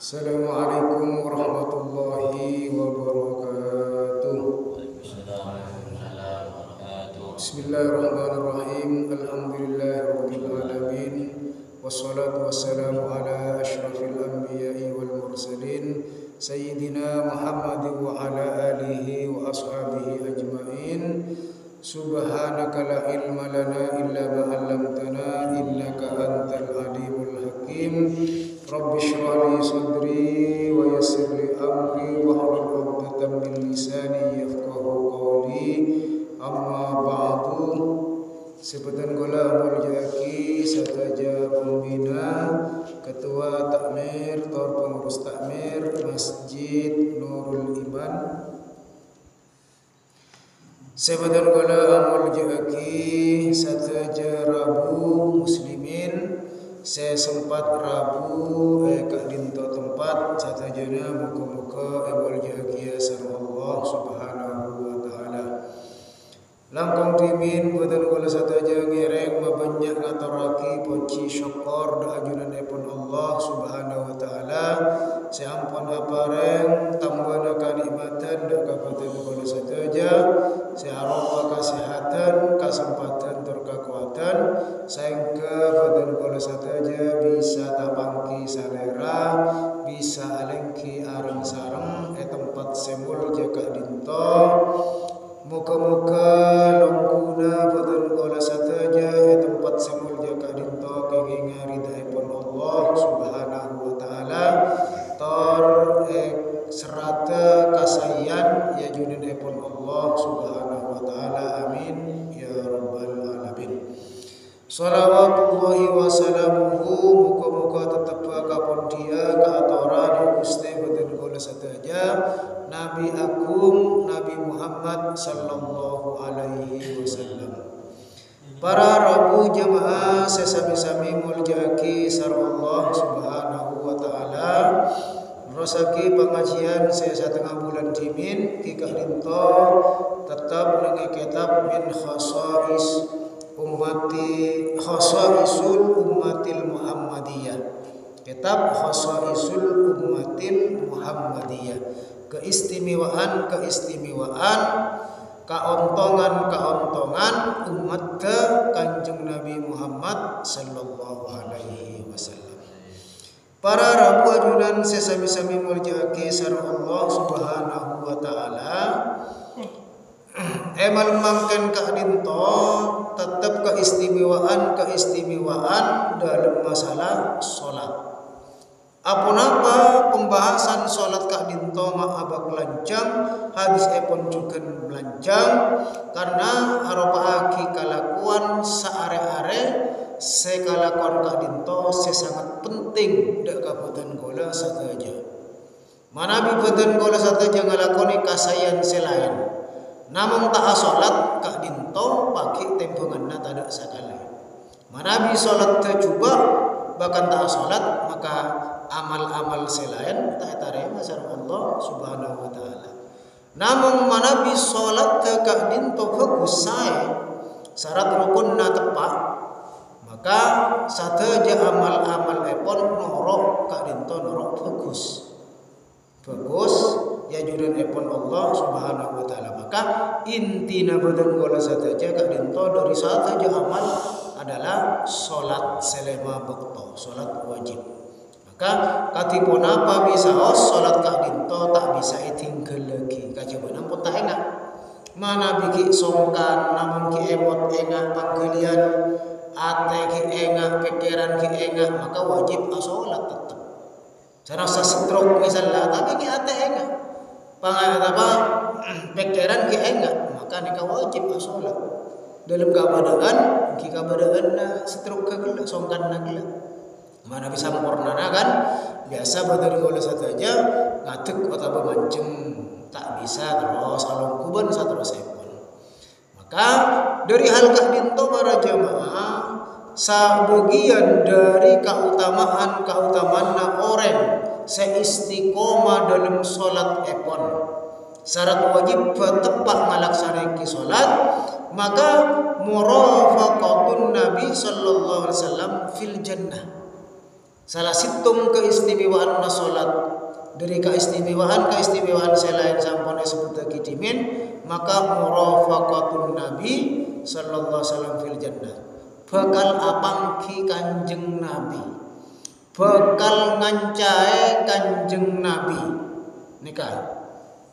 Assalamualaikum warahmatullahi wabarakatuh. Bismillahirrahmanirrahim. Alhamdulillahirabbil alamin. Wassalatu wassalamu ala asyrafil anbiya'i wal mursalin sayyidina Muhammadin wa ala alihi wa ashabihi ajmain. Subhanaka la ilma lana illa ma 'allamtana innaka antal alimul hakim. Rabbi shrah li sadri wa yassir li amri wahlul 'uqdatam min lisani yafqahu qawli. Amma ba'du. Sebutan gola muljaki sataja pembina, ketua takmir, tor pengurus takmir Masjid Nurul Iman. Sebutan gola muljaki sataja Rabu muslimin. Saya sempat Rabu kak dinto tempat satajana muka-muka ebol jahagia sarwa Allah subhanahu wa ta'ala. Langkong timin buatan kula sataja ngereng mabanyak ngataraki poci syukur da ajunan epon Allah subhanahu wa ta'ala. Seampun apareng tambah kanikmatan da kabupaten kula sataja. Searopa kesehatan, kesempatan terkekuatan. Sehingga badan kula sataja bisa tapangki salera, bisa alengki areng sareng tempat semul jaka dinto. Muka-muka longguna badan kula sataja tempat semul jaka dinto kenging ridhaipun Allah subhanahu wa ta'ala. Tor serata kasayan ya junanipun Allah subhanahu wa ta'ala. Amin ya rabbal alamin. Salawatullahi wa salamuhu muka-muka tetap kapon dia ke atora di Gusti badan kula sataja Nabi Agung Nabi Muhammad sallallahu alaihi wasallam. Para Rabu jamaah sesami-sami muljaki sarwa Allah subhanahu wa ta'ala. Rosaki pengajian saya setengah bulan timin kika dinto tetap dengan kitab min khasais khasaisul ummatil Muhammadiyah. Kitab khasaisul ummatil Muhammadiyah. Keistimewaan keontongan umat ke Kanjeng Nabi Muhammad sallallahu alaihi wasallam. Para Rabu ajunan sesami-sami muljaki sarwa Allah subhanahu wa ta'ala. Malumangkan ka dinto tetap keistimewaan dalam masalah salat. Apa pembahasan salat ka dinto abak lancang, hadis epon juga belancang karena aropa aki kalakuan saare-are sekalakuan ka dinto sangat penting dak kabupaten gola sataja. Mana kabupaten gola sataja ngalakoni kasayan selain. Namun tak salat ka dinto pakai tempunganna tadak sakali. Mana bi salat tercuba bahkan tak salat maka amal-amal selain tak tarema sareng Allah subhanahu wa ta'ala. Namun mana bi salat ka dinto bagus sae syarat rukunna tepat maka sataja amal-amal epon norok ka dinto norok bagus ya judan epon Allah subhanahu wa ta'ala. Maka intina badan kula sataja ka dinto dari sataja amal adalah salat selema bakto, salat wajib. Maka katipun apa bisa salat ka dinto tak bisa tinggal lagi kajaban pun tak enak. Mana biki songkan namun ki emot engak panggalian ate ki engak pikiran ki engak maka wajib salat tetap. Cara stroke misalnya tapi ki ate engak pikiran ki engak maka nika wajib salat. Dalam keadaan stroke kagela songkan nagela. Mana bisa sempurna kan biasa badan kula sataja ngatek atau mancem tak bisa terus along kuban saterus epon. Maka dari hal kak dinto para jamaah sebagian dari keutamaan orang seistiqomah dalam salat epon. Syarat wajib tepat ngalaksanakan salat maka murafaqatun Nabi sallallahu alaihi wasallam fil jannah. Salah situm keistimewaan salat dari keistimewaan selain sampun disebut kidimin, maka murafaqatun Nabi sallallahu alaihi wasallam fil jannah. Bakal apangki Kanjeng Nabi, bakal ngancae Kanjeng Nabi nikah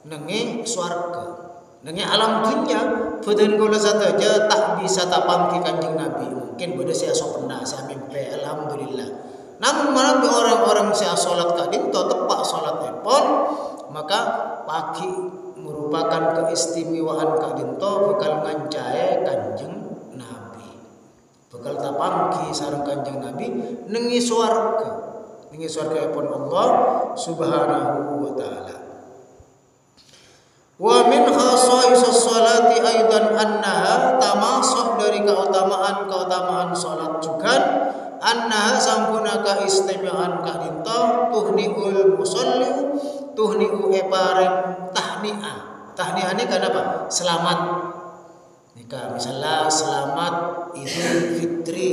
nengi swarga, nengi alam dunia. Badan kula saja tak bisa tapangki Kanjeng Nabi, mungkin beda saya sopena saya mimpi, alhamdulillah. Namun malam orang-orang saya salat kadin to tepak salat epon, maka pagi merupakan keistimewaan kadin to bakal ngancae Kanjeng Nabi, bakal tapangki sareng Kanjeng Nabi nengi swarga epon Allah Subhanahu wa taala. Wa min khasaisus salati aidan annaha, tamasuk dari keutamaan salat juga annaha sampuna keistimewaan kadinto tuhniul musalli, tuhniu epareng tahniah ini kan apa? Selamat nika misalnya selamat Idul Fitri,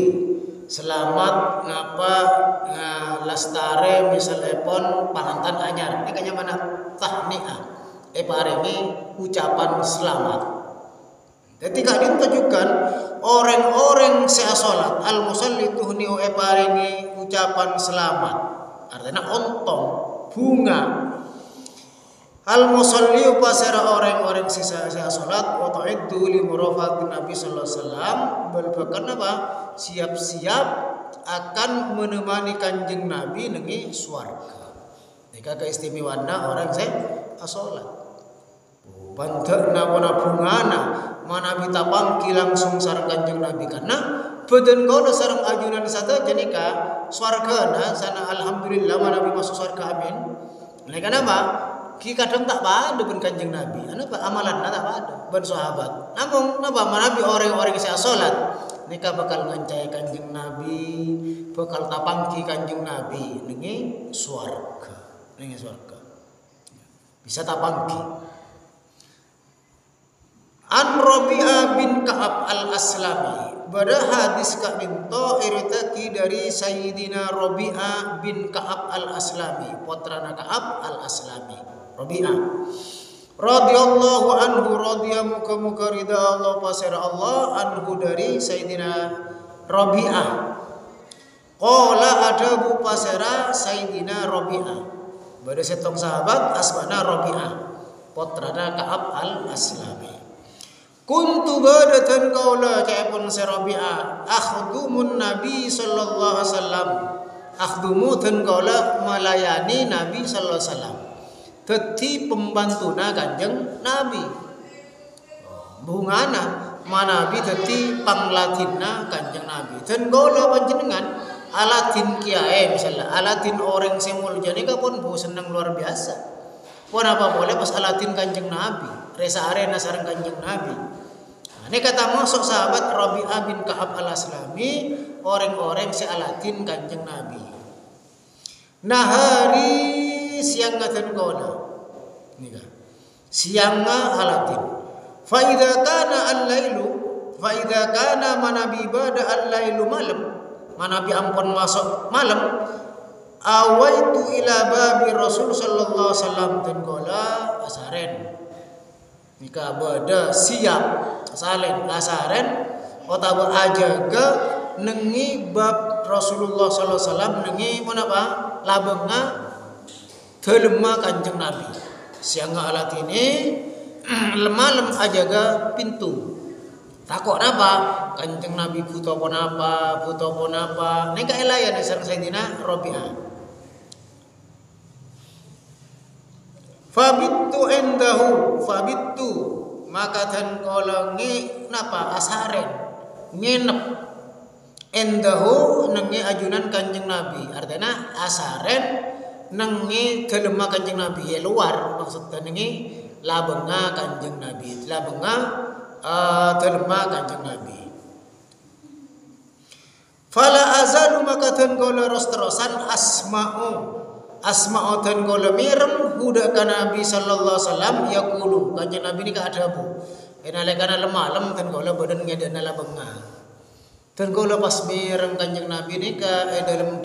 selamat ngapa lastare misalnya pon pangantan anyar, ini kayaknya mana tahniah eparengi ucapan selamat. Ketika ditujukan orang-orang saya salat al musalli tuhniu eparengi ucapan selamat, artinya ontong bunga. Al musalli pasara orang-orang saya salat wa ta'iddu li murafaqatin Nabi sallallahu alaihi wasallam, berbakan apa? Siap-siap akan menemani Kanjeng Nabi nengi swarga. Jika keistimewaanna orang saya salat. Bandakna wana bungana mana bita pangki langsung sareng Kanjeng Nabi, karena badan kau sareng ajunan satu jenika swargana sana alhamdulillah mana Nabi masuk swarga amin. Nah kenapa? Ki kadang tak pada ben Kanjeng Nabi, apa amalan tak pada ben sahabat. Namun napa Nabi orang-orang saya salat nika bakal ngancai Kanjeng Nabi, bakal tapangki Kanjeng Nabi nengi swarga, bisa tapangki. An Rabi'ah bin Ka'ab al-Aslami, pada hadis Kak Binto iritaki dari Sayyidina Rabi'ah bin Ka'ab al-Aslami, putrana Ka'ab al-Aslami. Rabi'ah radhiyallahu anhu, radhiya muka ridha Allah pasira Allah anhu dari Sayyidina Rabi'ah. Qala adabu pasira Sayyidina Rabi'ah, pada setong sahabat asmana Rabi'ah, putrana Ka'ab al-Aslami. Kuntu badatan kaula kaipun Rabi'ah akhdumun Nabi sallallahu alaihi wasallam, akhdumu dan kaula melayani Nabi sallallahu alaihi wasallam, dadi pembantuna Kanjeng Nabi. Bungana manabi dadi panglatinna Kanjeng Nabi, dan kaula panjenengan alatin kiai misalnya alatin orang semul jadi kapun bu seneng luar biasa. Pun apa boleh pas alatin Kanjeng Nabi, resa arena sareng Kanjeng Nabi. Ini kata masuk sahabat Rabi'ah bin Ka'ab al-Aslami, orang-orang si alatin Kanjeng Nabi. Nahari siang ngaten kola, siang alatin. Fa idza kana al-lailu, fa idza kana manabi bada al-lailu malam, manabi ampun masuk malam. Awaitu ila babi Rasul sallallahu alaihi wasallam dan kola asaren. Nika bada siap salen asaren otawa ajaga nengi bab Rasulullah sallallahu alaihi wasallam nengi menapa labenga telema Kanjeng Nabi. Siang alat ini malam ajaga pintu. Takut apa? Kanjeng Nabi butuh pon apa? Nika elayan sareng Sayyidina Rabi'ah. Fabittu indahu, fabittu maka dan kolongi napa asaren nginep indahu nengi ajunan Kanjeng Nabi, artinya asaren nengi kelema Kanjeng Nabi ya luar, maksudnya nengi labenga Kanjeng Nabi, labenga kelema Kanjeng Nabi. Fala azalu maka dan kola rosterosan asma'u dan kola mirem huda ka Nabi sallallahu alaihi wasallam yaqulu Kanjeng Nabi ni ka adabu enalekana lemalem dan kola badan ngedana labenga dan kola pas mirem Kanjeng Nabi ni ka dalam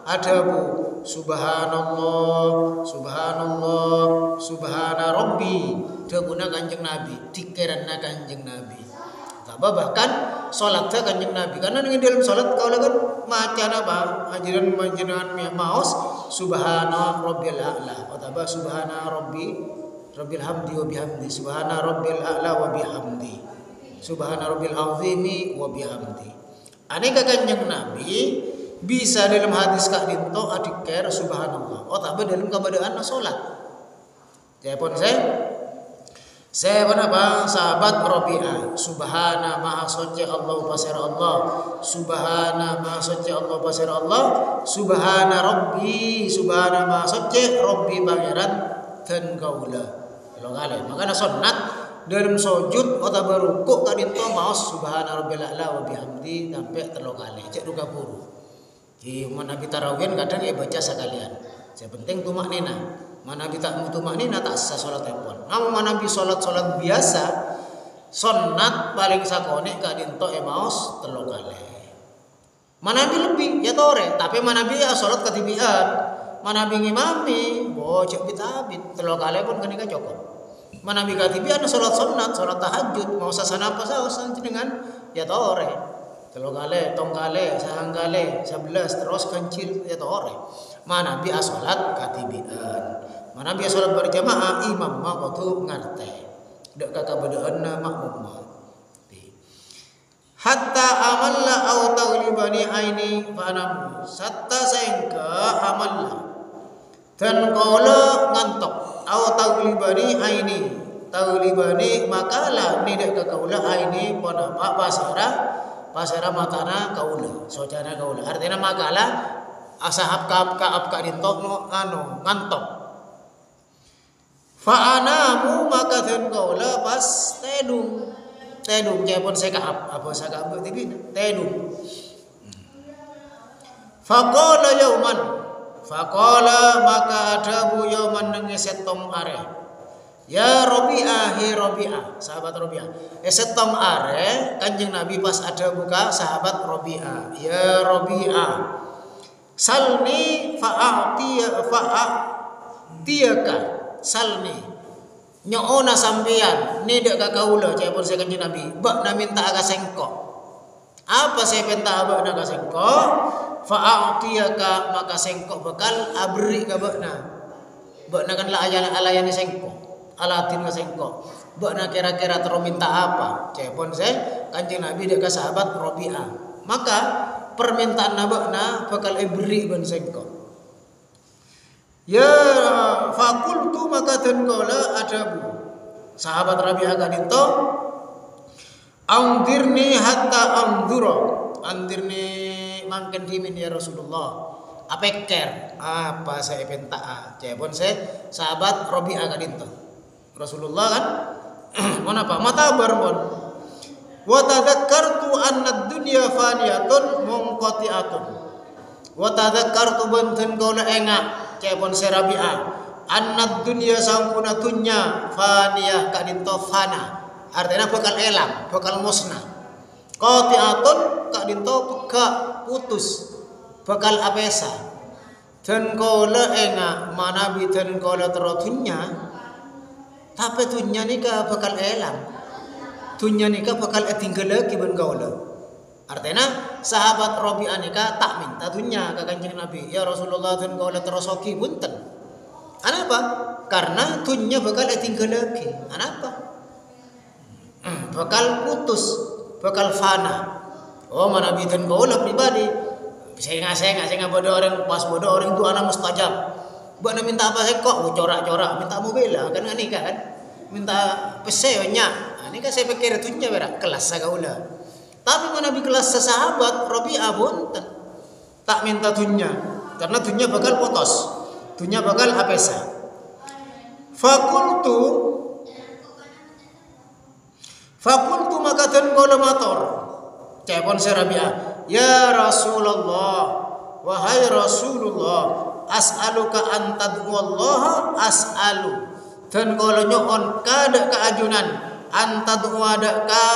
adabu subhanallah subhanallah subhana rabbi debuna Kanjeng Nabi dikeranna Kanjeng Nabi tambah bahkan salatnya Kanjeng Nabi karena dengan dalam salat kau kan macan apa ajaran maos subhana rabbil a'la atau subhana rabbil hamdi wa bihamdi subhana rabbil a'la wa bihamdi subhana rabbil azimi wa bihamdi aneka Kanjeng Nabi bisa dalam hadis kak dinto adik care subhanallah atau dalam keadaan salat japon saya apa sahabat Rabi'ah subhana maha suci Allah pasir Allah subhana maha suci Allah pasir Allah subhana rabbi subhana maha suci rabbi pangeran dan kaula kalau kalian makanya sunat dalam sujud atau berukuk kadinto maos subhana rabbil a'la wa bihamdi sampai 3 kali cek duka buru di mana kita tarawih kadang baca sekalian yang penting tumak nina mana kita tumak nina tak sah salat telepon namun mana bi salat biasa sunat paling sakone kadinto maos 3 kali mana bi lebih ya tore tapi mana bi salat katibian mana bi ngimami bocok bitabit 3 kali pun kenika cukup mana bi katibian salat sunat salat tahajud mau sasana apa saosan dengan ya tore 3 kali, 2 kali, 3 kali, 11 terus kencil ya tore. Mana bi salat katibian. Mana bi salat berjamaah imam mah kudu ngarte. Dak kakabedeunna makmum. Hatta amalla au taulibani aini fanam. Satta sengka amalla. Dan qala ngantok au taulibani aini. Taulibani makalah nidak kakaula aini panapa pasara matana kaula sojana kaula artinya magalah asahab kaap dintok no ngantok fa anamu maka den kaula pas tedung japon sekaap apa sakaap tibi tedung faqala maka adabu yauman nengesetong are ya Rabi'ah, he Rabi'ah, sahabat Rabi'ah. Setong are Kanjeng Nabi pas ada buka sahabat Rabi'ah. Ya Rabi'ah. Salni fa'atiyaka. Salni. Nyoona sampean, nidak ka kaula cepon saya Kanjeng Nabi. Bak na minta aga sengkok. Apa saya minta abak na ka sengkok? Fa'atiyaka maka sengkok bakal abri ka bakna. Bakna kan la alayani sengkok. Alatin ka sengkok. Bakna kira-kira terus minta apa? Cepon saya Kanjeng Nabi dek sahabat Rabi'ah. Maka permintaan bakna bakal beri ban sengkok. Ya fakultu maka den kala adabu. Sahabat Rabi'ah kadinto andirni hatta andura. Andirni mangken dimin ya Rasulullah. Apeker apa saya minta? Cepon saya sahabat Rabi'ah kadinto. Rasulullah kan kenapa mata barbon wa tadzakkartu anna ad-dunya faniyatun munqati'atun wa tadzakkartu banten kaula engak cepon Rabi'ah anna ad-dunya sampuna dunya faniyah kadinto fana artinya bakal elang bakal musnah qati'atun kadinto peka putus bakal apesa dan kaula engak mana bidan kaula terodunya tapi dunia nikah bakal elang. Dunia nikah bakal tinggal lagi ban kaula. Artinya sahabat Rabi'ah nikah tak minta dunia ke Kanjeng Nabi. Ya Rasulullah dan kaula terosoki punten. Kenapa? Karena dunia bakal tinggal lagi. Kenapa? Bakal putus, bakal fana. Oh mana Nabi dan kaula pribadi. Saya nggak bodoh orang pas bodoh orang itu anak mustajab. Buat minta apa saya kok corak-corak minta mobil lah kan nikah kan minta peseonya ini kan saya pikir itunya berak kelas kaula tapi mana bi kelas sahabat Rabi'ah pun tak minta dunya karena dunya bakal putus dunya bakal apesa fakultu maka den kala matur cepon Rabi'ah ya Rasulullah wahai Rasulullah as'aluka an tad'uwallaha as'alu dan kalau nyoon kada keajunan an tad'uwada ka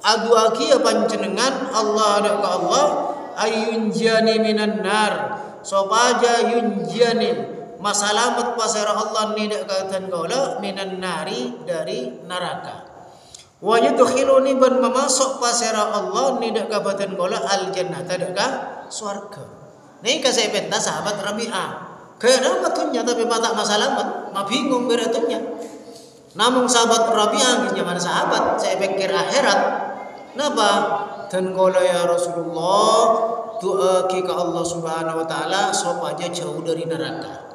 aduaki panjenengan Allah ada ka Allah ayunjani minan nar sopaja yunjiani masalamat pasara Allah ni dak katan kaula minan nari dari neraka. Wa yudkhiluni ban memasuk pasara Allah ni dak kabatan kaula al jannata dak ka surga. Ni ka saya pentas sahabat Rabi'ah. Kenapa tunya tapi mata masalamat, ma bingung beratunya. Namun sahabat Rabi'ah zaman sahabat saya pikir akhirat. Napa? Dan kaula ya Rasulullah doa ke Allah Subhanahu wa taala supaya jauh dari neraka.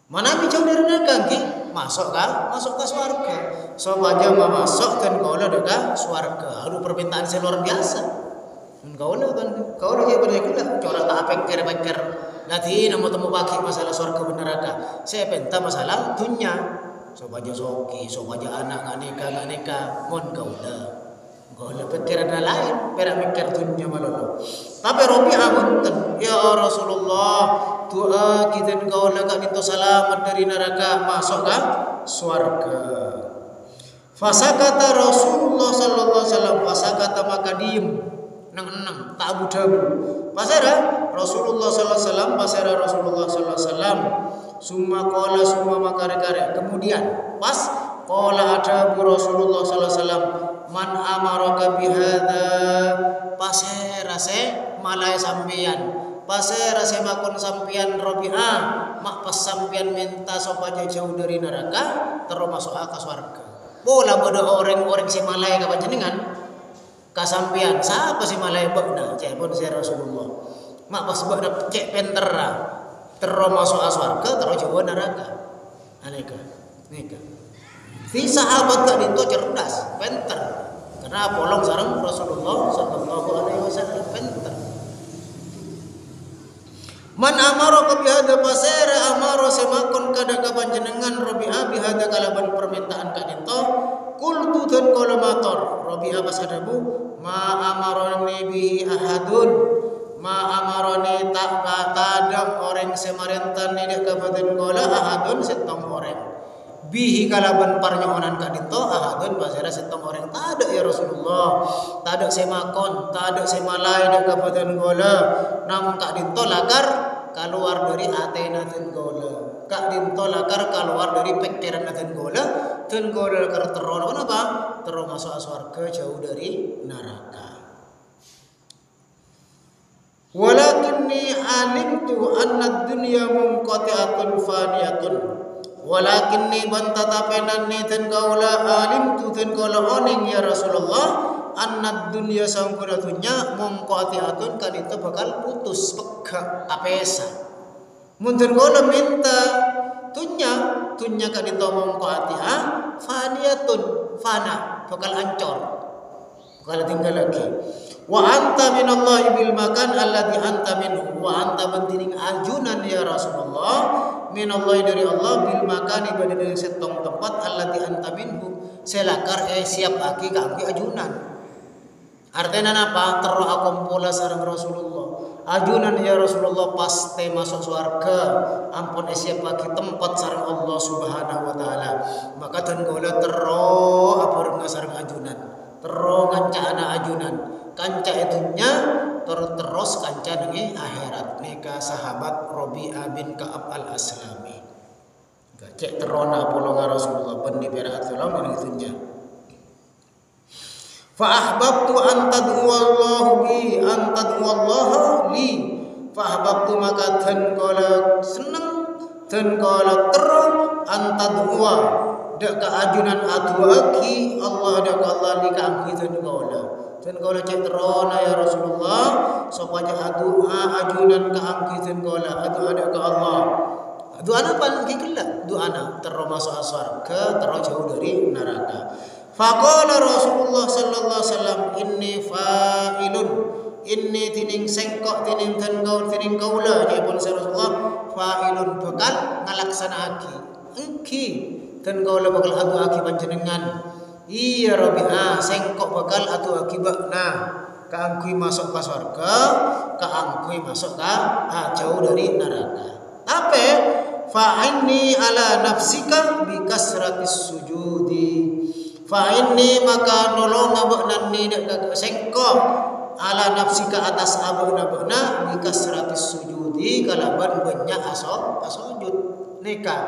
Mana jauh dari neraka ki? Masuk ke surga. Supaya masuk dan kaula dekat surga. Aduh permintaan saya luar biasa. Kaula ya pada kita cara tak pikir-pikir. Nanti nemu temu bagi masalah surga dan neraka. Saya minta masalah dunia. Supaya soki, supaya anak nikah, mon kaula. Kaula pikir ada lain, perak mikir dunia malolo. Tapi Rabi'ah munten, ya Rasulullah, doa kita engkau lagak itu selamat dari neraka masuk ke surga. Fasakata Rasulullah sallallahu alaihi wasallam, fasakata maka diem nang tak abu-abu. Pasara Rasulullah sallallahu alaihi wasallam, pasara Rasulullah sallallahu alaihi wasallam. Summa qala summa maka rek. Kemudian pas qala ada Rasulullah sallallahu alaihi wasallam, man amaraka bihadza pasera se malai sampeyan pasera se makon sampeyan Rabi'ah mak pas sampeyan minta supaya jauh dari neraka terus masuk ke surga. Bola bodo orang si malai ka panjenengan ka sampeyan siapa si malai bakna cepon si Rasulullah mak pas bakna cek pentera terus masuk ke surga terus jauh neraka. Aneka nika si sahabat kak itu cerdas penter karena polong sareng Rasulullah sallallahu alaihi wasallam penter. Man amara ka bihada pasera amara semakon kada ka panjenengan Rabi'ah bihada kalaban permintaan ka dinto qultu dan qala mator Rabi'ah pasadabu ma amarani bihi ahadun ma amarani tak ada orang semarentan ni ka badan qala ahadun setong orang bihi kalaban parnyonan ka dinto ahadun pasera setong orang tak ada ya Rasulullah tak ada semakon tak ada semalai dak kabupaten gola namun kak dinto lakar keluar dari atena ten gola kak dinto lakar keluar dari pikiran ten gola lakar terus apa terus masuk surga jauh dari neraka. Walakinni alimtu anna ad-dunya munqati'atun faniyatun walakinni bantatapenan ni ten kaula alimtu ten kaula oning ya Rasulullah anna dunya sampuna dunya mungqati'atun kan itu bakal putus peka apesa mun ten kaula minta dunya kan itu mungqati'ah faniyatun fana bakal hancur bakal tinggal lagi wa anta minallahi bil makan alladhi anta minhu wa anta bantining ajunan ya Rasulullah minallahi dari Allah bil makan ibadah dari setong tempat alladhi anta minhu selakar siap aki kangge ajunan artinya apa terus akumpula sareng Rasulullah ajunan ya Rasulullah pasti masuk surga ampun siap aki tempat sareng Allah Subhanahu wa taala maka dan gola terus apa sareng ajunan terus nganca anak ajunan kanca itunya terus kanca dengan akhirat nikah sahabat Rabi'ah bin Ka'ab al-Aslami cek terona polonga Rasulullah pendi berat ulama itunya fa ahbabtu an tad'u Allah li fa ahbabtu maka dan kala seneng dan kala terus an tad'u dak ajunan aduaki Allah dak Allah li ka dan kala dan kala cek terona ya Rasulullah supaya ajunan ka angkitan kala ada ke Allah doa apa kikila doa terus masuk surga terus jauh dari neraka. Faqala Rasulullah sallallahu alaihi wasallam inni fa'ilun inni tining sengkok tining tenggaul tining kaula yapun Rasulullah fa'ilun bakal ngalaksanaake engki ten kaula bakal adu-aki panjenengan iya Rabi'ah sengkok bakal adu-aki bakna kaangkui masuk ke surga kaangkui masuk ke jauh dari neraka. Tapi fa'inni ala nafsika bi kasratis sujudi fa'inni maka nolong abakna ni sengkok ala nafsika atas abakna bakna bi kasratis sujudi sujudi kalaban banyak asojud nikah.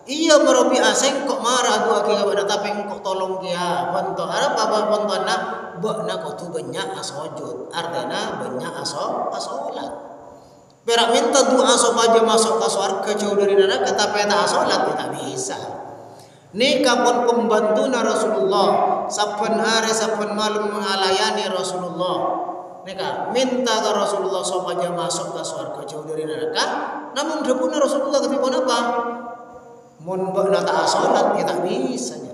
Iya merobi aseng kok marah gua kira pada tapi kok tolong dia bantu Arab apa bantu anak bakna kok tu banyak asojud artinya banyak asolat perak minta doa supaya masuk ke surga jauh dari neraka tapi tak asolat tak bisa. Nikah pun pembantu na Rasulullah saben hari saben malam mengalayani Rasulullah. Nikah minta ke Rasulullah supaya masuk ke surga jauh dari neraka. Namun dapun Rasulullah ketika apa? Mun bakna tak salat ya tak bisa nya.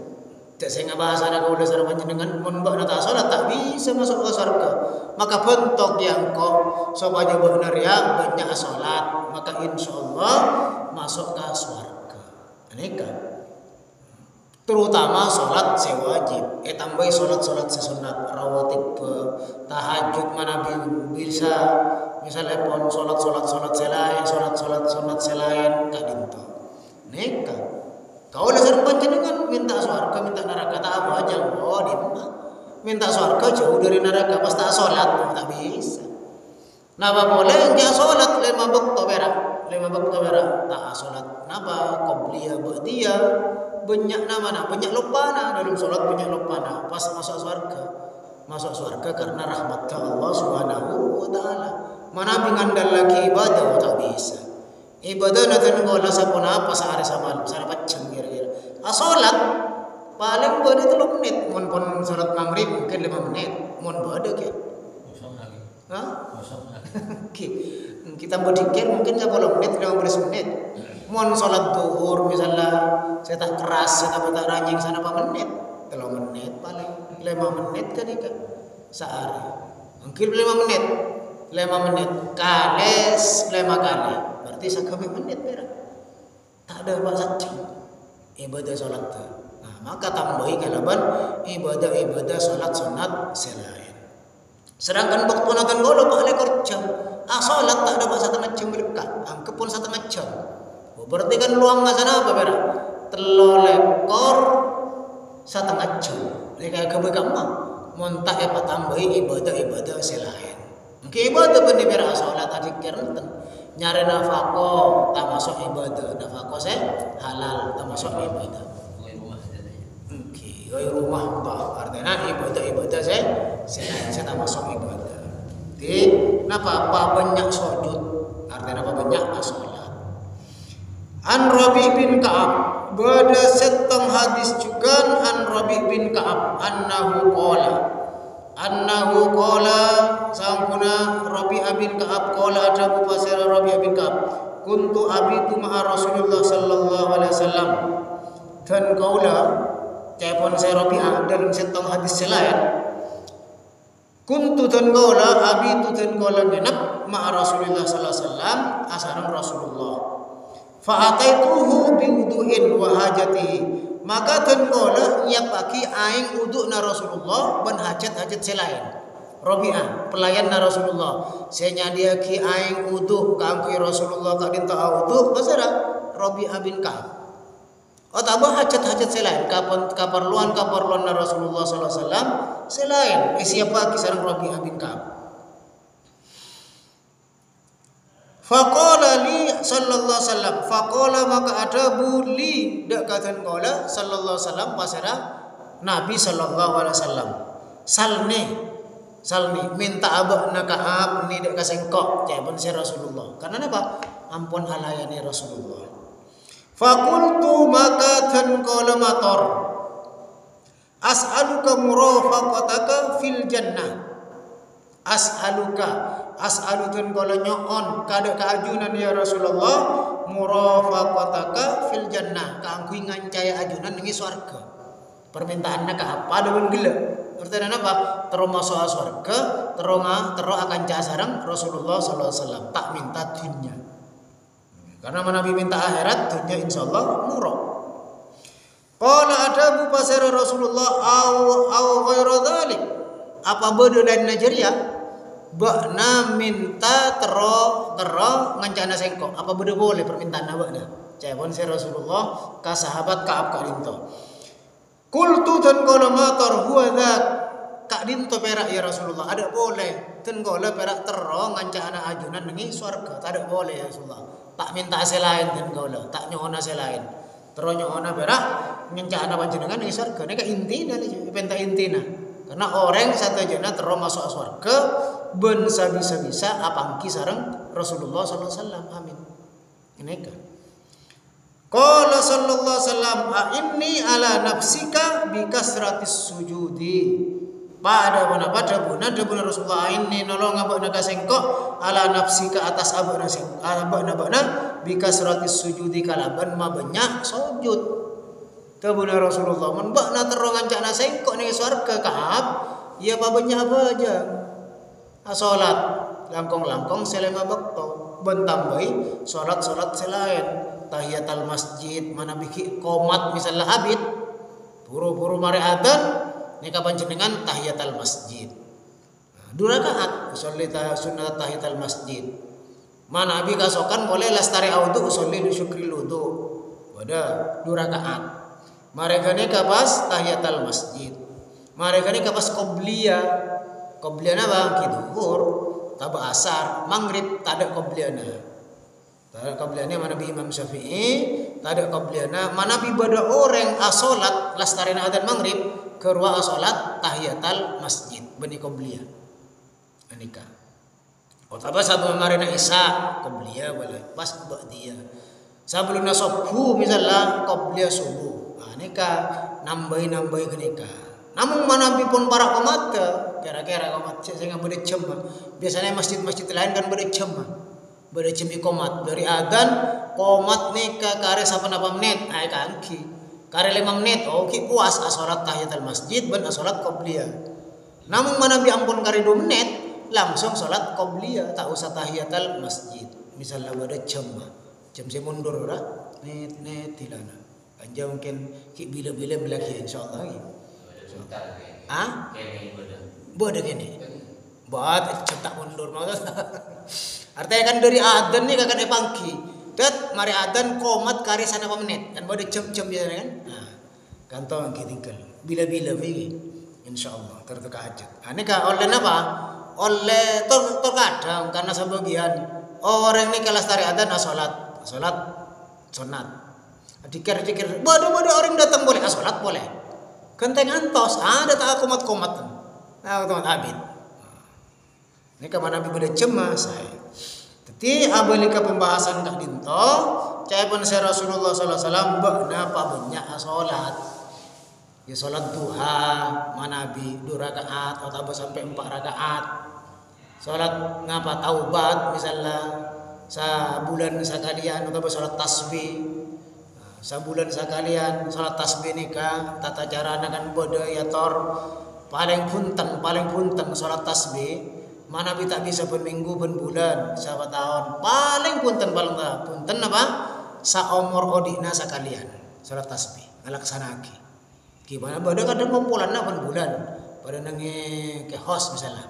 Tak saya ngabahas ada kau dasar panjenengan mun bakna tak salat tak bisa masuk ke surga. Maka bentuk yang kok supaya benar ya banyak salat maka insyaallah masuk ke surga. Nikah terutama salat sewajib tambahi salat-salat sesunat rawatib tahajud mana bisa misalnya pon salat selain salat sunat selain kadinto nikah kau dasar panjenengan minta surga minta neraka tak apa aja minta surga jauh dari neraka pas tak salat tak bisa. Napa boleh dia salat 5 waktu berak tak salat napa qobliyah ba'diyah banyak nama banyak lupana dalam salat banyak lupana pas masuk surga karena rahmat Allah Subhanahu wa taala. Mana bingandal lagi ibadah tak bisa. Ibadah natin ko sa puna pa sa ari sa malam sa napatsyang kira-kira. Salat paling bade 3 menit mun pun salat maghrib mungkin 5 menit mun bade ke. Kita berdikir mungkin 10 menit 15 menit. Mun salat zuhur misalnya saya tak keras saya tak ranjing sana apa menit 3 menit paling 5 menit kan ikan sehari mungkin 5 menit kales 5 kali berarti sakami menit berak tak ada bahasa ibadah salat maka tambahi kalaban ibadah salat sunat selain sedangkan waktu natan golo paling kerja salat tak ada bahasa 1 jam berkat angkep pun 1 jam berarti kan luang sana apa berak 3 lekor 1 jam ini kayak kebegam muntah apa tambahi ibadah selain mungkin ibadah benih berak salat tadi kira nyari nafkah tak masuk ibadah nafkah saya halal tak masuk ibadah rumah tak artinya ibadah saya tak masuk ibadah jadi kenapa banyak sujud artinya apa banyak salat. An Rabi bin Ka'ab bada setang hadis juga an Rabi bin Ka'ab annahu qala sangkuna Rabi bin Ka'ab qala ada pasal Rabi bin Ka'ab kuntu abitu ma'a Rasulullah sallallahu alaihi wasallam dan qaula cepon saya Rabi dalam setang hadis selain kuntu dan qaula abitu dan qaula genap ma'a Rasulullah sallallahu alaihi wasallam asarang Rasulullah fa ataituhu bi wudu'in wa hajatihi maka dan qaula nyiap pagi aing uduk na Rasulullah ban hajat selain Rabi'ah pelayan na Rasulullah saya nyadia ki aing uduk kangku Rasulullah ka dinta uduk pasara Rabi'ah bin Ka'ab atau hajat selain keperluan na Rasulullah sallallahu alaihi wasallam selain siapa kisah Rabi'ah bin Ka'ab faqala li sallallahu alaihi wasallam faqala maka ada buli dak katan qala sallallahu alaihi wasallam pasara Nabi sallallahu alaihi wasallam salni minta abakna Ka'ab ni dak kasengkok jaban si Rasulullah karena apa ampun halayani Rasulullah faqultu maka tan qala mator as'aluka murafaqataka fil jannah as'alutun qala nyoon kada kaajunan ya Rasulullah murafaqataka fil jannah kaangku ngancaya ajunan ning swarga permintaanna ka apa deun gila artinya apa terus masuk swarga terus akan sareng Rasulullah sallallahu alaihi wasallam tak minta dunya karena Nabi minta akhirat dunya insyaallah murah qala adabu pasara Rasulullah au ghairu dzalik apa beda lain Nigeria bakna minta tero ngancana sengkok apa beda boleh permintaan abakna cewon si Rasulullah ka sahabat Ka'ab ka dinto qultu dan qala matar huwa dzak ka dinto perak ya Rasulullah ada boleh ten gola perak terong ngancak anak ajunan nengi swarga tak ada boleh ya Rasulullah. Tak minta selain ten gola, tak nyona selain. Terus nyona perak ngancak anak panjenengan nengi swarga. Nek intina nih, penta intina. Karena orang satu jana terong masuk swarga ben bisa-bisa apangki sareng Rasulullah sallallahu alaihi wasallam. Amin. Ini kan. Qala sallallahu alaihi wasallam, "Inni ala nafsika bi kasratis sujudi." Pada buna Rasulullah ini nolong abakna kasengko ala nafsika atas abakna bi kasratis sujudi kalaban ma banyak sujud. Tabuna Rasulullah mun bakna terong ancana sengko ning swarga Ka'ab, ya pa banyak apa aja. Salat langkong-langkong selema bakto, ben tambahi salat-salat selain tahiyatul masjid mana biki qomat misalnya abid buru-buru mari adzan nika panjenengan tahiyatul masjid. Dua rakaat usolli sunnat tahiyatul masjid. Mana abi kasokan boleh lastari audu usolli syukri wudu. Wada dua rakaat. Mereka nika pas tahiyatul masjid. Mereka nika pas qobliyah. Qobliyana bang kiduhur, taba asar, maghrib tak ada qobliyana. Tak qabliyana mana bi Imam Syafi'i, tak ada qabliyana mana bi bada orang asolat lastarina adzan maghrib kerwa asolat tahiyatul masjid bani qabliyah. Anika. Oh tabah sabun marina isya qabliyah boleh pas ba'diyah. Sebelum subuh misalnya qabliyah subuh. Anika nambahi kenika. Namun mana bi pun para komat kira-kira komat saya boleh cemma. Biasanya masjid-masjid lain kan boleh cemma. Bada cemi komat dari adan komat nika kare 8 menit ai kangki kare 5 menit oke puas asolat tahiyatul masjid ben asolat qobliyah. Namun mana bi ampun kare 2 menit langsung salat qobliyah tak usah tahiyatul masjid. Misalnya bada jam saya mundur ora net tilana anja mungkin ki bila-bila belaki insyaallah lagi. Ah? Bada gini. Buat cetak mundur maksud. Artinya kan dari adzan nih kakak pangki. Dat mari adzan komat kari sana menit. Kan boleh jam-jam ya kan. Nah, kantong tinggal. Bila-bila begini. Insyaallah terteka hajat. Ini kah oleh apa? Oleh terkadang karena sebagian orang ini kalau lestari adzan salat sunat. Dikir-dikir, bodoh orang datang boleh salat boleh. Genteng antos, ada tak komat-komat. Nah, komat abid. Ini kemana Nabi boleh cemas saya. Jadi abalika pembahasan kak dinto, cai pun saya Rasulullah sallallahu alaihi wasallam napa banyak salat. Ya salat duha, mana Nabi 2 rakaat atau sampai 4 rakaat. Salat ngapa taubat misalnya sabulan sekalian atau salat tasbih. Sabulan sekalian salat tasbih nikah tata cara kan budaya tor paling punten salat tasbih. Mana tak bisa berminggu berbulan sahabat tahun paling punten apa saumur odina sekalian salat tasbih ngalaksanake gimana pada kadang kumpulanna berbulan pada nangi ke host misalnya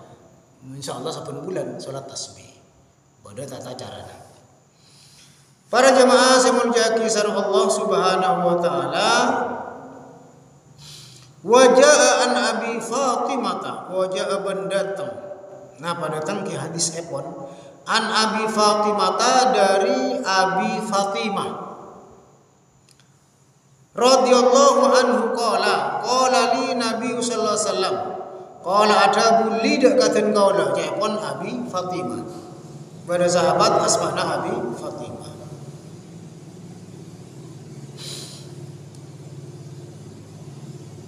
insyaallah 10 bulan salat tasbih pada tata caranya. Para jemaah saya mulyaki sareng Allah Subhanahu wa taala. Wajaa an Abi Fatimah wajaa bandatang. Nah pada datang ke hadis epon an Abi Fatimah dari Abi Fatimah radhiyallahu anhu qala li Nabi sallallahu alaihi wasallam qala ada bulli dak katen kaula epon Abi Fatimah pada sahabat asmana Abi Fatimah.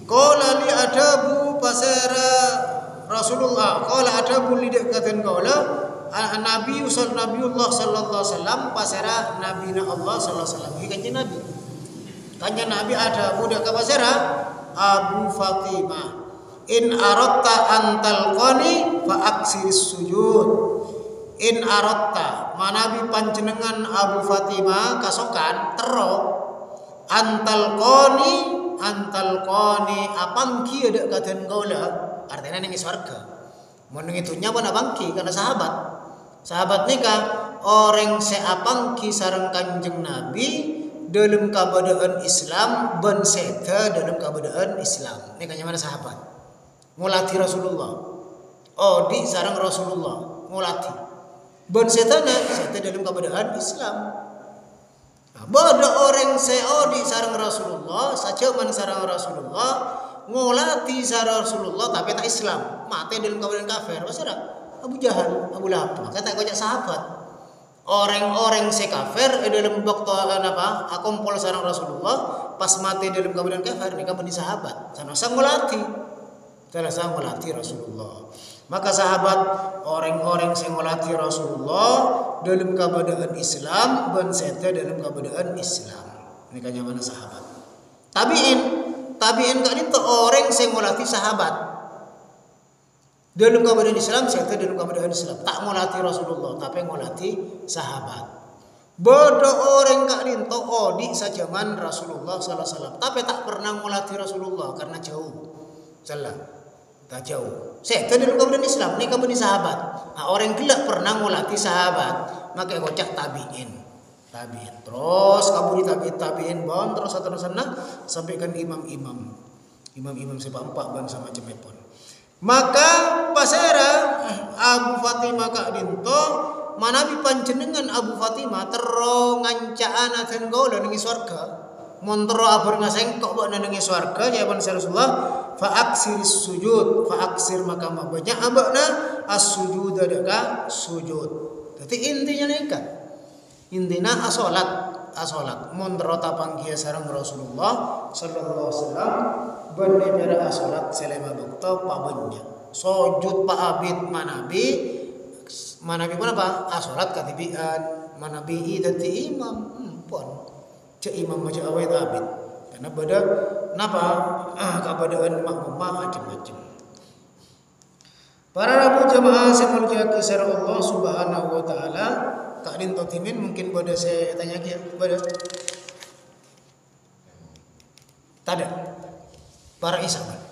Qala li adabu pasara Rasulullah qala adabu lidak katen kaula Nabiullah sallallahu alaihi wasallam pasara nabina Allah sallallahu alaihi wasallam kanjeng Nabi. Kanjeng Nabi ada budak ka pasara Abu Fatimah in aratta antal qani fa aksiris sujud. In aratta manabi panjenengan Abu Fatimah kasokan tero antal qani apangki ada katen kaula artinya ning surga. Mun ngitunya pun abangki karena sahabat. Sahabat nikah orang seapangki sareng Kanjeng Nabi dalam keadaan Islam ben seda dalam keadaan Islam. Ini kanya mana sahabat. Mulati Rasulullah. odi sareng Rasulullah ngolati ben setana dalam keadaan Islam. Bodoh orang seodi sareng Rasulullah saja man sareng Rasulullah ngolati sareng Rasulullah tapi tak Islam mati dalam keadaan kafir. Masalah Abu Jahal, Abu Lahab maka tak banyak sahabat. Orang-orang se kafir dalam waktu apa akumpul sareng Rasulullah pas mati dalam keadaan kafir mereka menjadi sahabat. Sana ngolati. Sana ngolati Rasulullah. Maka sahabat orang-orang yang ngolati Rasulullah dalam keadaan Islam dan sete dalam keadaan Islam. Ini kan mana sahabat. Tabiin kan itu orang yang ngolati sahabat dalam keadaan Islam, sete dalam keadaan Islam. Tak ngolati Rasulullah tapi ngolati sahabat. Bodoh orang kak itu odi sajaman Rasulullah sallallahu alaihi wasallam tapi tak pernah ngolati Rasulullah karena jauh. Salah. Tak jauh. Saya dalam keadaan Islam ni kamu ni sahabat. Orang gelak pernah ngolati sahabat, maka kocak tabiin. Terus kamu di tabiin bon terus sampai kan imam-imam sepak ban sama cemepon. Maka pasera Abu Fatimah kak dinto manabi panjenengan Abu Fatimah terong ngancaan aten gola nengi surga. Montro abur ngasengkok buat nengi surga jawaban Rasulullah faaksir sujud faaksir maka banyak abakna as-sujud adaka sujud. Jadi intinya nikah intinya asolat montro tapangkia sareng Rasulullah sallallahu alaihi wasallam bernebera asolat selama waktu pabenya sujud pa abid manabi pun apa asolat katibian manabi dadi imam pun cek imam macam awet abid karena pada napa keadaan makmum macam-macam. Para rabu jamaah saya muliakan sareng Allah Subhanahu wa taala kak dinto timin mungkin pada saya tanya kia pada tada para isaman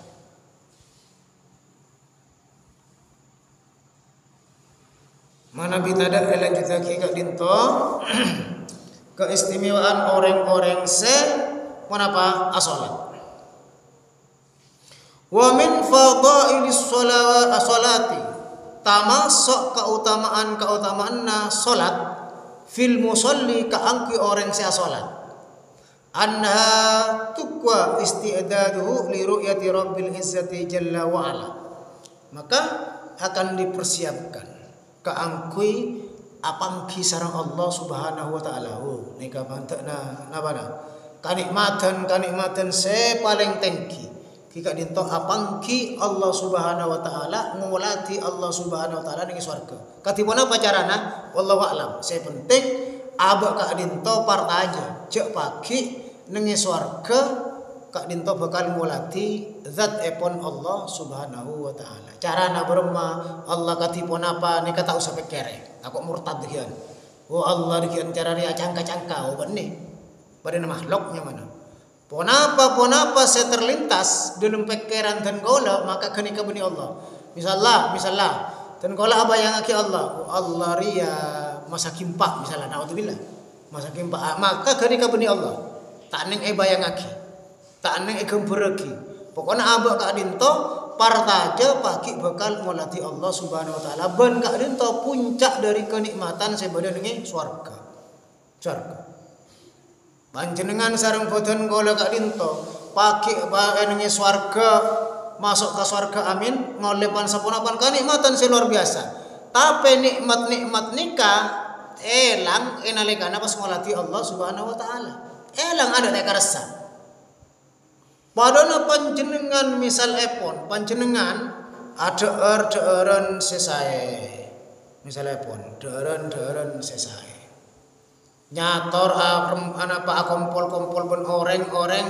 mana bitada elang kita kak dinto keistimewaan orang-orang menapa asolat. Wa min fadailis salati tamasuk keutamaanna salat fil musalli kaangki orang se salat. Anha tukwa isti'daduhu li ru'yati rabbil izzati jalla wa ala. Maka akan dipersiapkan kaangki apangki sareng Allah Subhanahu wa taala. Nika bantakna nabana. Kanikmatan se paling tinggi. Kika dinto apangki Allah Subhanahu wa taala ngulati Allah Subhanahu wa taala ning swarga. Katipun apa carana? Wallahu a'lam. Saya penting abak kak dinto partaja cek pagi ning swarga kak dinto bakal ngulati zat epon Allah Subhanahu wa taala. Carana berma Allah katipun apa nika tak usah pikir. Aku murtad dikian. Oh Allah dikian cara dia cangka-cangka oh benih. Pada makhluknya mana? Ponapa saya terlintas dalam pikiran dan gola maka kini kebeni Allah. Misalnya dan gola apa yang aki Allah? Allah ria masa kimpak misalnya naudzubillah. Masa kimpak maka kini kebeni Allah. Tak neng bayang aki. Tak neng gembereki. Pokoknya abak kak dinto partaja pagi bakal ngolati Allah Subhanahu wa taala ben kak dinto puncak dari kenikmatan sebada nengi swarga. Panjenengan sareng boten kala kak dinto pagi nengi swarga masuk ke swarga amin ngolepan sapunapan kenikmatan luar biasa. Tapi nikmat nikah elang enalikana pas ngolati Allah Subhanahu wa taala. Elang ada nek karesa. Padahal panjenengan misal epon panjenengan ada deeren sesae misal epon deeren sesae nyator apa kompol ben orang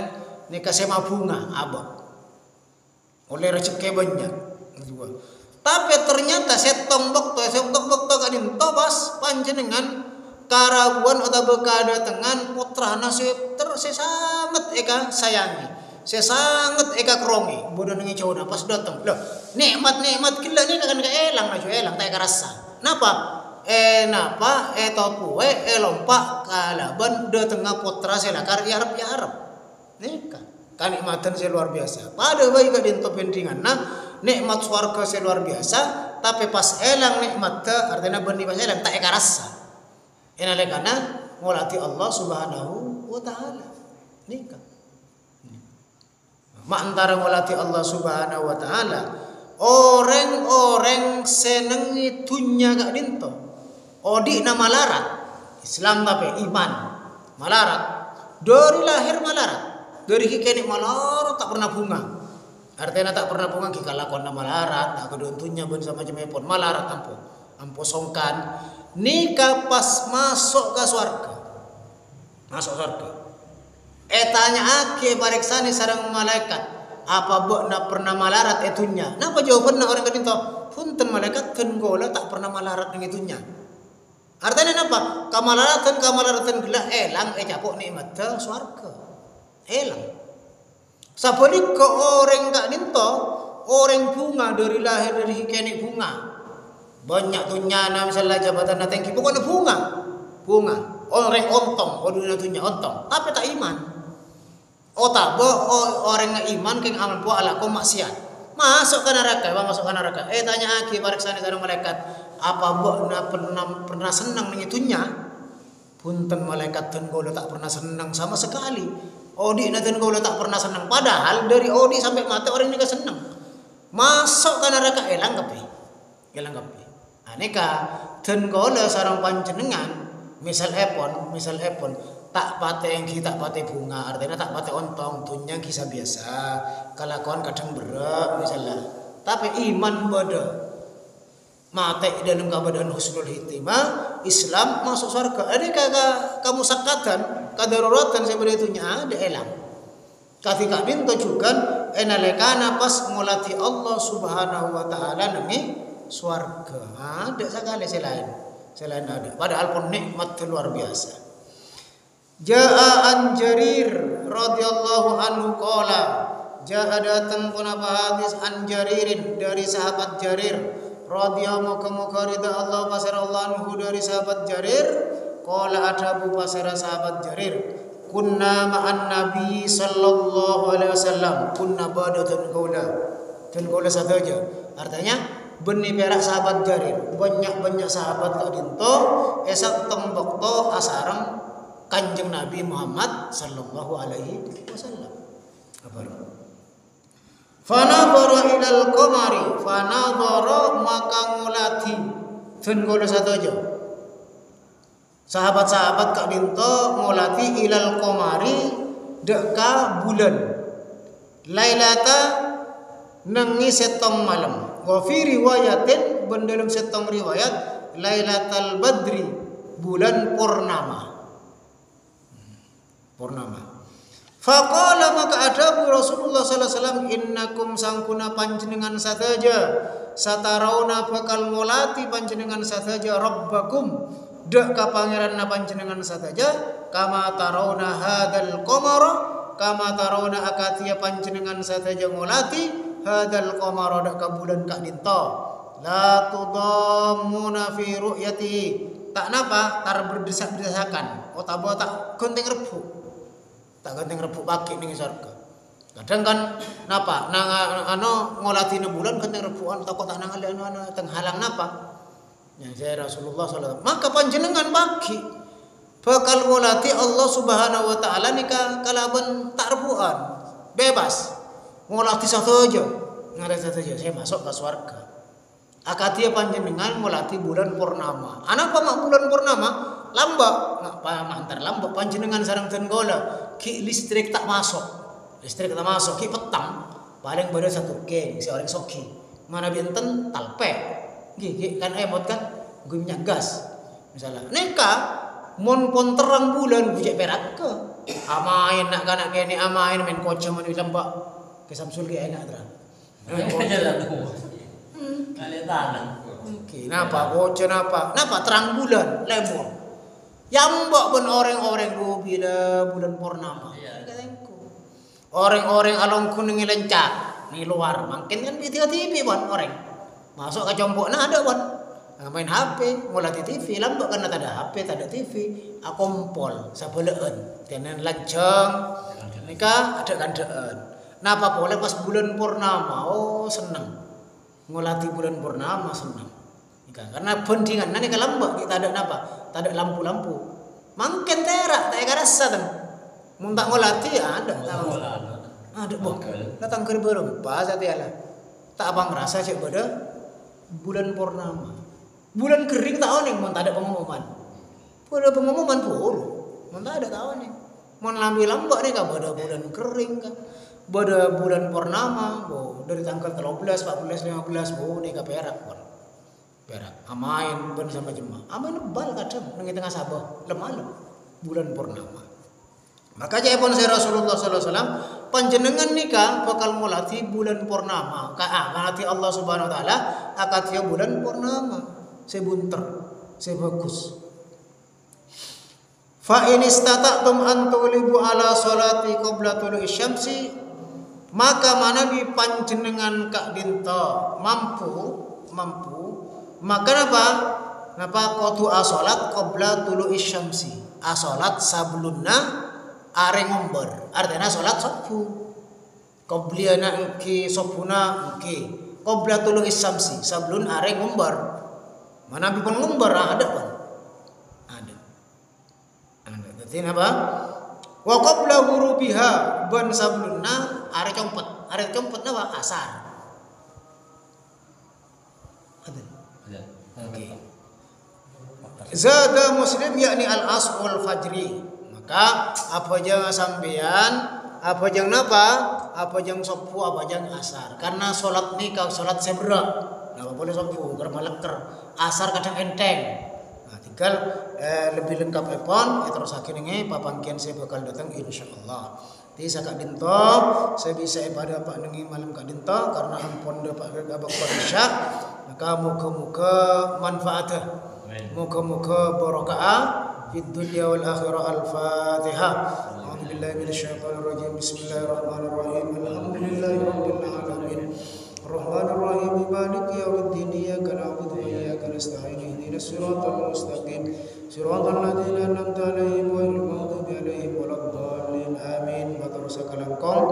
nikah sema bunga abang oleh rezeki banyak tapi ternyata setong dokto kadin tobas panjenengan karaguan atau bekadatengan putra nasib sangat eka sayangi saya sangat eka krongi bodoh nengi cowok pas datang loh nikmat kila ni kan elang tak kerasa napa topue lompak kalaban de tengah putra selakar ya Arab nikah kenikmatan luar biasa pada bayi kadin topendingan nah nikmat swarga luar biasa tapi pas elang nikmat artinya benih pas elang tak eka rasa. Ina lekana ngolati Allah Subhanahu wa taala. Nikah. Mak antara ngolati Allah Subhanahu wa taala, orang-orang senengi dunya gak dinto. Odi nama larat. Islam tapi iman. Malarat. Dari lahir malarat. Dari kini malarat tak pernah bunga. Artinya tak pernah bunga kita lakon nama larat. Tak keduntunya ben sama jemepon malarat ampo songkan. Nikah pas masuk ke surga. Masuk surga. Tanya ake bariksani sarang malaikat. Apa nak pernah malarat etunya? Napa jawabannya orang kedinto? Punten malaikat kengola tak pernah malarat dengan itunya. Artinya napa? Kamaratan gila elang capok nikmat surga. Elang. Sabalik ke orang kak dinto, orang bunga dari lahir dari hikeni bunga. Banyak tunyana misalnya jabatan tinggi pokoknya bunga. Orang ontong, dunia tunya ontong, tapi tak iman. Orang yang iman keng amal po ala ko maksiat. Masuk ke neraka. Tanya aki bariksani sareng malaikat, apa mbok pernah senang dengan itunya? Punten malaikat tenggolo tak pernah senang sama sekali. Odi na tenggolo tak pernah senang. Padahal dari odi sampai mati orang ini senang. Masuk ke neraka elang kape. Aneka tenggolo sareng panjenengan misal epon tak pate yang kita pate bunga, artinya tak pate ontong, tunya kisah biasa. Kelakuan kadang berat misalnya, tapi iman beda. Mate dalam keadaan husnul hitimah, Islam masuk surga. Ini kamu sakatan, kadaruratan seperti itunya ada elang. Ketika minta juga enalekana pas ngolati Allah Subhanahu wa taala nemi surga. Ada sekali selain ada. Padahal pun nikmat luar biasa. Ja'a an Jarir radhiyallahu anhu qala, ja'a datang pun apa hadis an Jaririn dari sahabat Jarir radhiyallahu muka ridha Allah pasar Allah anhu dari sahabat Jarir qala adabu pasar sahabat Jarir kunna ma'an nabi sallallahu alaihi wasallam kunna badatan qawla satu aja artinya benih perak sahabat Jarir banyak sahabat tak dinto esak tembok to asarang Kanjeng Nabi Muhammad sallallahu alaihi wasallam. Fanadhara ilal qamari, fanadhara maka ngulati. Tun kula satu aja. Sahabat-sahabat kak binto ngulati ilal qamari deka bulan. Lailata nengi setong malam. Wa fi riwayatin dalam setong riwayat Lailatul Badri bulan purnama. Faqala maka adabu Rasulullah sallallahu alaihi wasallam innakum sangkuna panjenengan sataja satarauna bakal ngolati panjenengan sataja rabbakum dak ka pangeran panjenengan sataja kama tarawna hadzal qamara kama tarawna akatia panjenengan sataja ngolati hadzal qamara dak ka bulan kak dinto la tudammuna fi ru'yati tak napa tar berdesak-desakan otabo tak gonting rebuk tak ganting rebuk pagi ning surga. Kadang kan napa nang ngolati bulan ganting rebukan takut tak nang teng halang napa. Ya saya Rasulullah sallallahu alaihi wasallam. Maka panjenengan pagi bakal ngolati Allah Subhanahu wa taala nika kalaban tak rebukan. Bebas. Ngolati satu aja. Saya masuk ke surga. Akatia panjenengan ngolati bulan purnama. Anapa mak bulan purnama? Lambak, ngapa mantar lambak panjenengan sareng tenggola. Ki listrik tak masuk, ki petang paling baru satu geng si orang soki mana binten talpe gigi kan emot kan gue minyak gas misalnya neka mon pon terang bulan gue perak ke amain nak kanak kene amain main kocok mana lambak ke Samsul ke enak terang kali tangan napa kocok napa terang bulan lemon Yambak pun orang-orang bila bulan purnama. Orang-orang along kuning lencak ni luar. Makin kan TV buat orang. Masuk ke jombok nah ada buat. Main HP, mulai TV, lambat karena tak ada HP, tak ada TV. Akompol, sabelaan. Tenan lancang. Nikah ada kandaan. Napa boleh pas bulan purnama? Oh senang. ngolati bulan purnama senang. Karena pendingan nanti kalambak kita ada apa? Tak ada lampu-lampu. Mangken terak tak ada rasa kan. Mun tak ngolati ada. Ada boh. Datang ke berem pas atiala. Tak abang rasa cek pada bulan purnama. Bulan kering tak oning mun tak ada pengumuman. Pada pengumuman pun mun tak ada tak oning. Mun lambi lambak nih ka pada bulan kering ka. Pada bulan purnama, dari tanggal 13, 14, 15 nih ka perak pun. Perak amain ben sama jemaah amain bal kadang nang tengah Sabah lemah bulan purnama. Maka jaipun saya Rasulullah sallallahu alaihi wasallam panjenengan nikah bakal mulati bulan purnama kanati Allah Subhanahu wa taala akatia bulan purnama sebunter sebagus. Fa in istata'tum an tulibu ala salati qabla tulu'i syamsi, maka manabi panjenengan kak dinta mampu maka napa qatu asolat qabla tulu'i syamsi, asolat sablunna are ngomber artinya salat subuh qabliana engki sobuna engki qabla tulu'i syamsi sablun are ngomber mana bipun ngomber ada kan ada dadi napa wa qabla ghurubiha ban sablunna are compet napa asar. Zada Muslim yakni al-asr wal fajri. Maka apa jangan sampean, apa jangan napa, apa jangan sopu, apa jangan asar. Karena salat nikah salat sebra. Napa boleh sopu, karena leker. Asar kadang enteng. Nah, tinggal lebih lengkap epon, terus akhirnya papangkian saya bakal datang insyaallah. Jadi saya kak dinto, saya bisa ibadah pak nengi malam kak dinto karena ampun dapat abak isya. Maka muka-muka manfaatnya. Muka-muka barakah fid dunya wal akhirah. Al-Fatihah. A'udzu billahi minasyaitonir rajim. Bismillahirrahmanirrahim. Alhamdulillahi rabbil alamin. Arrahmanir rahim. Maliki yaumiddin. Iyyaka na'budu wa iyyaka nasta'in. Ihdinas siratal mustaqim. Siratal ladzina an'amta 'alaihim ghairil maghdubi 'alaihim waladdallin. Amin. Matur sakalangkong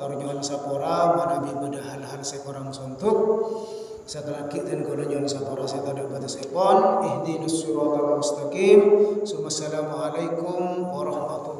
tarjuan sapora manabi beda hal-hal sekorang suntuk. Sakalaki dan golongan sapora saya tak batas epon. Ihdinas siratal mustaqim. Assalamualaikum warahmatullahi